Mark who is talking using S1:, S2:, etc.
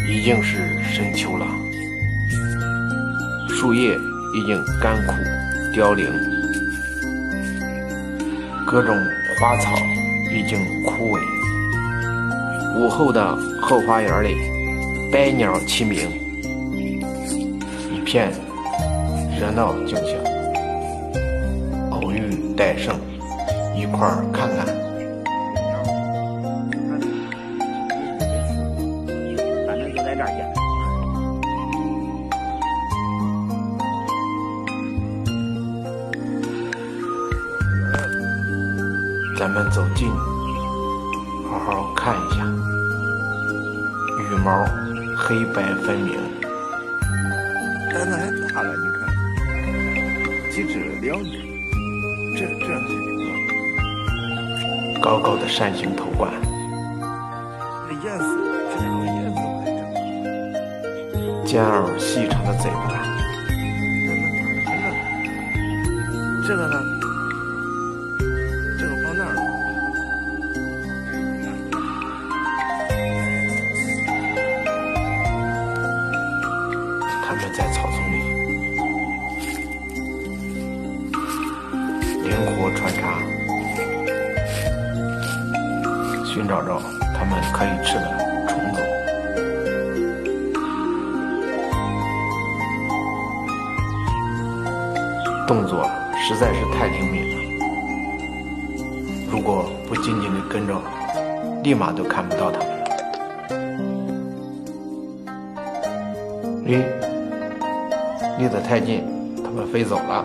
S1: 已经是深秋了，树叶已经干枯凋零，各种花草已经枯萎。午后的后花园里，百鸟齐鸣，一片热闹景象。偶遇戴胜，一块儿看看。
S2: 反正就在这儿见。
S1: 咱们走近，好好看一下，羽毛黑白分明，
S3: 胆子还大了，你看，几只两只，这
S1: 高高的扇形头冠，
S3: 这颜色，这两个颜色还真，
S1: 尖耳细长的嘴巴，
S3: 这个呢？这个放那儿了。
S1: 他们在草丛里灵活穿插，寻找着他们可以吃的虫子。动作实在是太灵敏了，如果不紧紧地跟着，立马都看不到他们了。离得太近，他们飞走了。